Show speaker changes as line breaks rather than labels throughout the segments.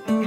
Hello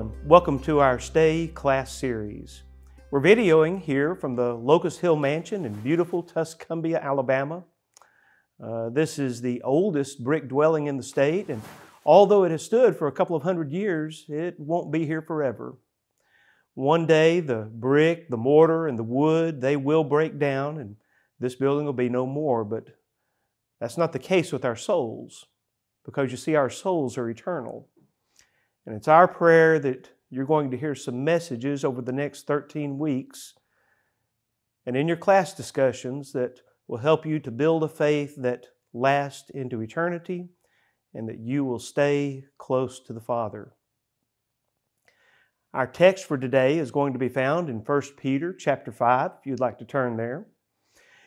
and welcome to our Stay class series. We're videoing here from the Locust Hill Mansion in beautiful Tuscumbia, Alabama. This is the oldest brick dwelling in the state, and although it has stood for a couple of hundred years, it won't be here forever. One day the brick, the mortar, and the wood, they will break down and this building will be no more, but that's not the case with our souls, because you see, our souls are eternal. And it's our prayer that you're going to hear some messages over the next 13 weeks and in your class discussions that will help you to build a faith that lasts into eternity and that you will stay close to the Father. Our text for today is going to be found in 1 Peter chapter 5, if you'd like to turn there.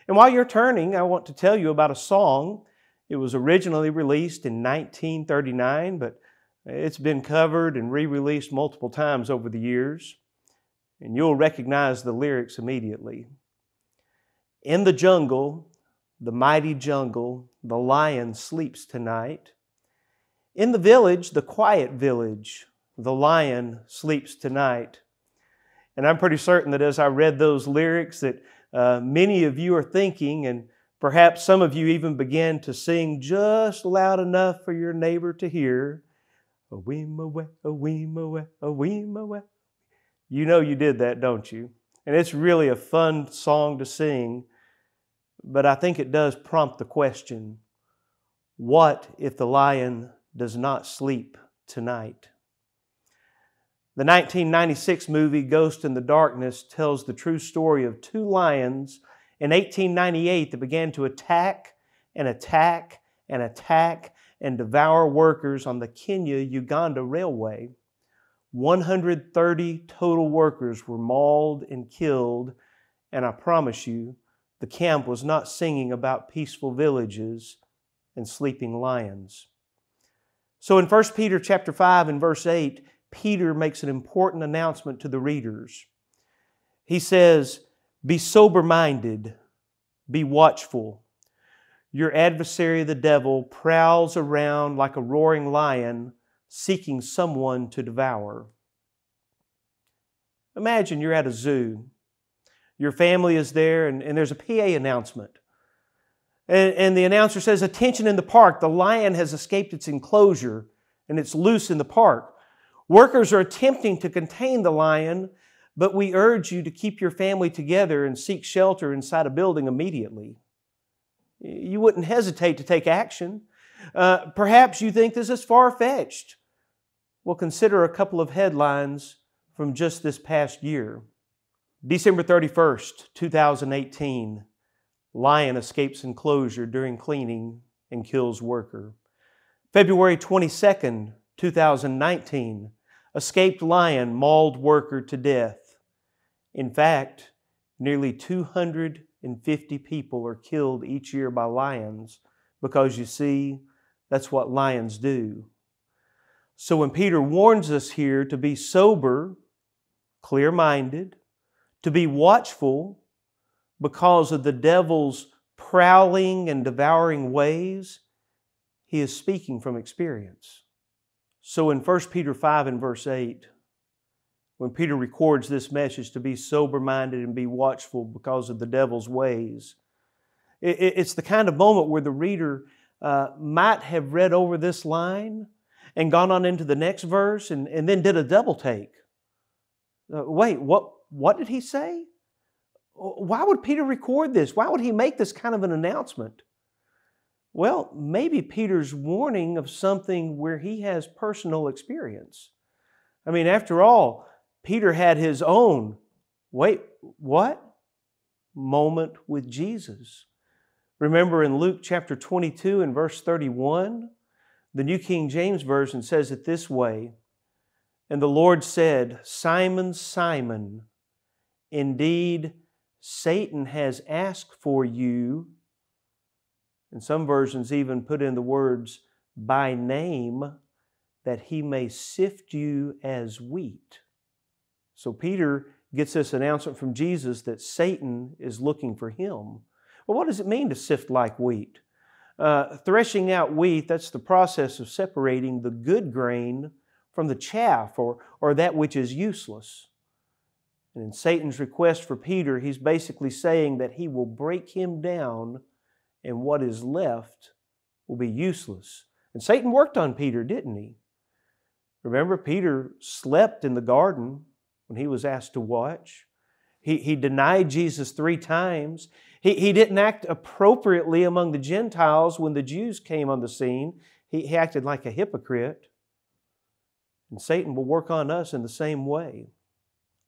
And while you're turning, I want to tell you about a song. It was originally released in 1939, but it's been covered and re-released multiple times over the years, and you'll recognize the lyrics immediately. In the jungle, the mighty jungle, the lion sleeps tonight. In the village, the quiet village, the lion sleeps tonight. And I'm pretty certain that as I read those lyrics that many of you are thinking, and perhaps some of you even began to sing just loud enough for your neighbor to hear, a weem-a-wah, a weem-a-wah, a weem-a-wah. You know you did that, don't you? And it's really a fun song to sing, but I think it does prompt the question, what if the lion does not sleep tonight? The 1996 movie Ghost in the Darkness tells the true story of two lions in 1898 that began to attack and attack and attack and devour workers on the Kenya-Uganda Railway. 130 total workers were mauled and killed, and I promise you, the camp was not singing about peaceful villages and sleeping lions. So in 1 Peter chapter 5 and verse 8, Peter makes an important announcement to the readers. He says, "Be sober-minded, be watchful. Your adversary, the devil, prowls around like a roaring lion, seeking someone to devour." Imagine you're at a zoo. Your family is there, and there's a PA announcement. And the announcer says, "Attention in the park, the lion has escaped its enclosure, and it's loose in the park. Workers are attempting to contain the lion, but we urge you to keep your family together and seek shelter inside a building immediately." You wouldn't hesitate to take action. Perhaps you think this is far-fetched. Well, consider a couple of headlines from just this past year. December 31st, 2018, lion escapes enclosure during cleaning and kills worker. February 22nd, 2019, escaped lion mauled worker to death. In fact, nearly 250 people are killed each year by lions because, you see, that's what lions do. So when Peter warns us here to be sober, clear-minded, to be watchful because of the devil's prowling and devouring ways, he is speaking from experience. So in 1 Peter 5 and verse 8, when Peter records this message to be sober-minded and be watchful because of the devil's ways, it's the kind of moment where the reader might have read over this line and gone on into the next verse and then did a double take. Wait, what did he say? Why would Peter record this? Why would he make this kind of an announcement? Well, maybe Peter's warning of something where he has personal experience. I mean, after all, Peter had his own, wait, what? Moment with Jesus. Remember in Luke chapter 22 and verse 31, the New King James Version says it this way, "And the Lord said, 'Simon, Simon, indeed Satan has asked for you And some versions even put in the words, by name, that he may sift you as wheat. So Peter gets this announcement from Jesus that Satan is looking for him. Well, what does it mean to sift like wheat? Threshing out wheat, that's the process of separating the good grain from the chaff or that which is useless. And in Satan's request for Peter, he's basically saying that he will break him down and what is left will be useless. And Satan worked on Peter, didn't he? Remember, Peter slept in the garden when he was asked to watch. He denied Jesus 3 times. He didn't act appropriately among the Gentiles when the Jews came on the scene. He acted like a hypocrite. And Satan will work on us in the same way.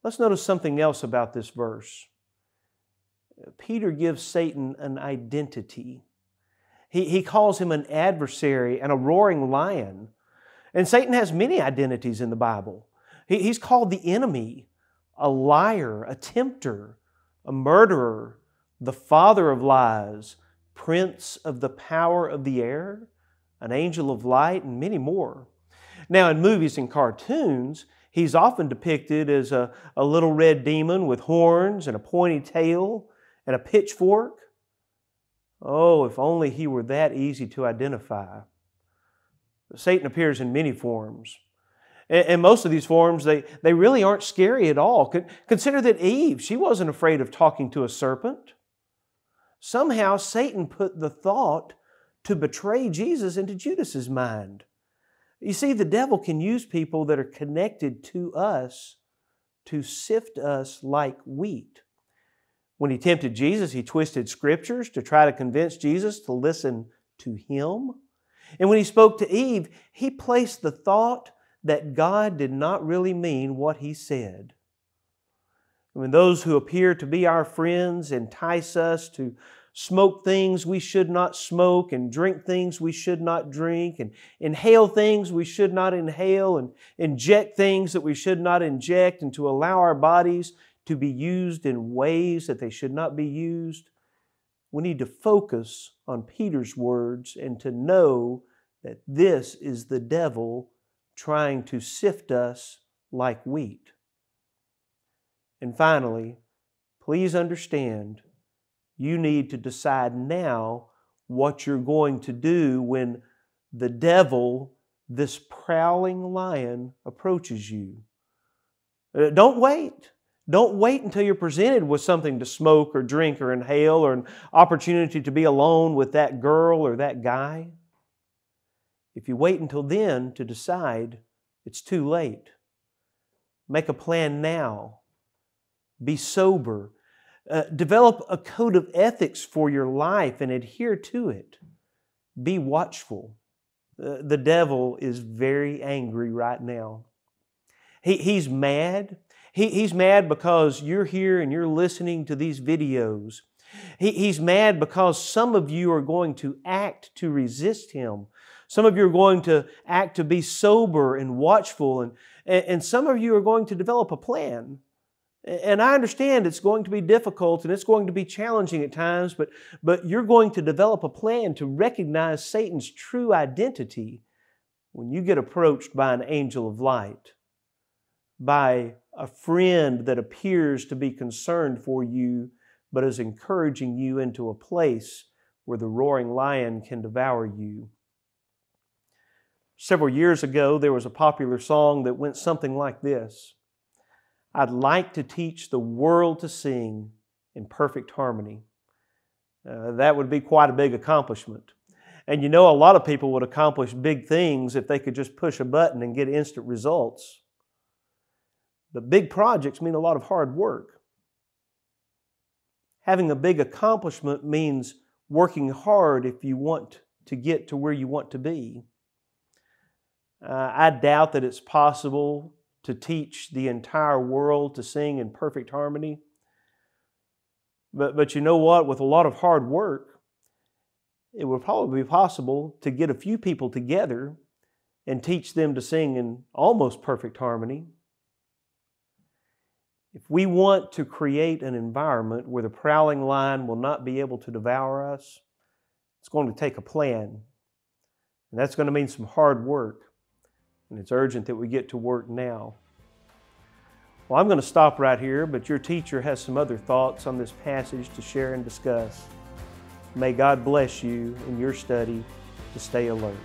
Let's notice something else about this verse. Peter gives Satan an identity. He calls him an adversary and a roaring lion. And Satan has many identities in the Bible. He's called the enemy, a liar, a tempter, a murderer, the father of lies, prince of the power of the air, an angel of light, and many more. Now, in movies and cartoons, he's often depicted as a little red demon with horns and a pointy tail and a pitchfork. Oh, if only he were that easy to identify. Satan appears in many forms. And most of these forms, they really aren't scary at all. Consider that Eve, she wasn't afraid of talking to a serpent. Somehow Satan put the thought to betray Jesus into Judas's mind. You see, the devil can use people that are connected to us to sift us like wheat. When he tempted Jesus, he twisted scriptures to try to convince Jesus to listen to him. And when he spoke to Eve, he placed the thought that God did not really mean what he said. When those who appear to be our friends entice us to smoke things we should not smoke and drink things we should not drink and inhale things we should not inhale and inject things that we should not inject and to allow our bodies to be used in ways that they should not be used, we need to focus on Peter's words and to know that this is the devil trying to sift us like wheat. And finally, please understand, you need to decide now what you're going to do when the devil, this prowling lion, approaches you. Don't wait. Don't wait until you're presented with something to smoke or drink or inhale or an opportunity to be alone with that girl or that guy. If you wait until then to decide, it's too late. Make a plan now. Be sober. Develop a code of ethics for your life and adhere to it. Be watchful. The devil is very angry right now. He's mad. He's mad because you're here and you're listening to these videos. He's mad because some of you are going to act to resist him. Some of you are going to act to be sober and watchful, and some of you are going to develop a plan. And I understand it's going to be difficult and it's going to be challenging at times, but you're going to develop a plan to recognize Satan's true identity when you get approached by an angel of light, by a friend that appears to be concerned for you, but is encouraging you into a place where the roaring lion can devour you. Several years ago, there was a popular song that went something like this: I'd like to teach the world to sing in perfect harmony. That would be quite a big accomplishment. And you know, a lot of people would accomplish big things if they could just push a button and get instant results. But big projects mean a lot of hard work. Having a big accomplishment means working hard if you want to get to where you want to be. I doubt that it's possible to teach the entire world to sing in perfect harmony. But you know what? With a lot of hard work, it would probably be possible to get a few people together and teach them to sing in almost perfect harmony. If we want to create an environment where the prowling lion will not be able to devour us, It's going to take a plan. And that's going to mean some hard work. And it's urgent that we get to work now. Well, I'm going to stop right here, but your teacher has some other thoughts on this passage to share and discuss. May God bless you in your study to stay alert.